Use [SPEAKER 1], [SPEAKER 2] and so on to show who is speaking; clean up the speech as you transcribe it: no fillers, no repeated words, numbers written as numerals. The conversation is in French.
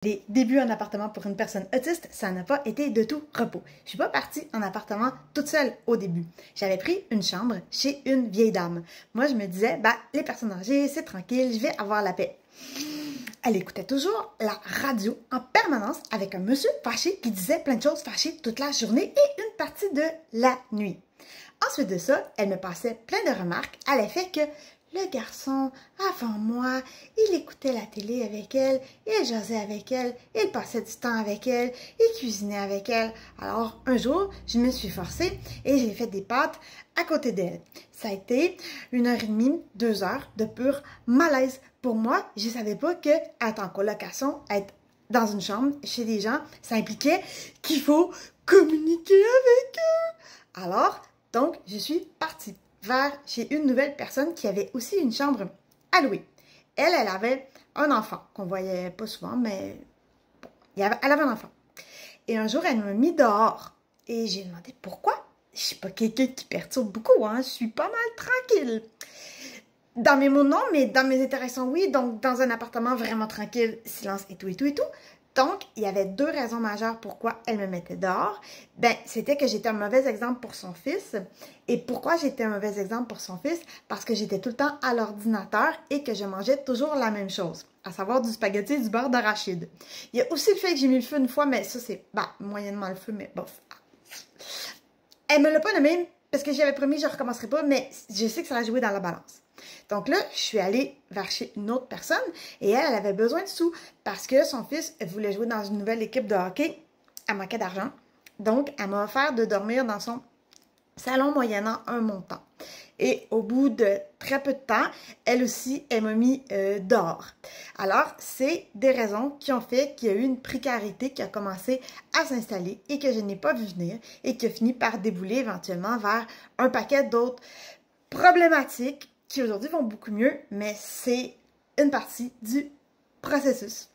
[SPEAKER 1] Les débuts en appartement pour une personne autiste, ça n'a pas été de tout repos. Je suis pas partie en appartement toute seule au début. J'avais pris une chambre chez une vieille dame. Moi, je me disais, les personnes âgées, c'est tranquille, je vais avoir la paix. Elle écoutait toujours la radio en permanence avec un monsieur fâché qui disait plein de choses fâchées toute la journée et une partie de la nuit. Ensuite de ça, elle me passait plein de remarques à l'effet que le garçon, avant moi, il écoutait la télé avec elle, il jasait avec elle, il passait du temps avec elle, il cuisinait avec elle. Alors, un jour, je me suis forcée et j'ai fait des pâtes à côté d'elle. Ça a été 1h30, 2 heures de pur malaise. Pour moi, je ne savais pas que être en colocation, être dans une chambre chez des gens, ça impliquait qu'il faut communiquer avec eux. Alors, donc, je suis partie vers chez une nouvelle personne qui avait aussi une chambre à louer. Elle avait un enfant qu'on voyait pas souvent, mais bon, elle avait un enfant. Et un jour, elle m'a mis dehors. Et j'ai demandé pourquoi. Je suis pas quelqu'un qui perturbe beaucoup, hein. Je suis pas mal tranquille. Dans mes mots, non, mais dans mes interactions, oui. Donc, dans un appartement vraiment tranquille, silence et tout, et tout, et tout. Donc, il y avait 2 raisons majeures pourquoi elle me mettait dehors. C'était que j'étais un mauvais exemple pour son fils. Et pourquoi j'étais un mauvais exemple pour son fils? Parce que j'étais tout le temps à l'ordinateur et que je mangeais toujours la même chose, à savoir du spaghetti et du beurre d'arachide. Il y a aussi le fait que j'ai mis le feu une fois, mais ça, c'est, moyennement le feu, mais bof. Elle me l'a pas nommé parce que j'avais promis que je ne recommencerai pas, mais je sais que ça a joué dans la balance. Donc là, je suis allée vers chez une autre personne et elle avait besoin de sous parce que son fils voulait jouer dans une nouvelle équipe de hockey. Elle manquait d'argent. Donc, elle m'a offert de dormir dans son salon moyennant un montant. Et au bout de très peu de temps, elle aussi, elle m'a mis dehors. Alors, c'est des raisons qui ont fait qu'il y a eu une précarité qui a commencé à s'installer et que je n'ai pas vu venir et qui a fini par débouler éventuellement vers un paquet d'autres problématiques qui aujourd'hui vont beaucoup mieux, mais c'est une partie du processus.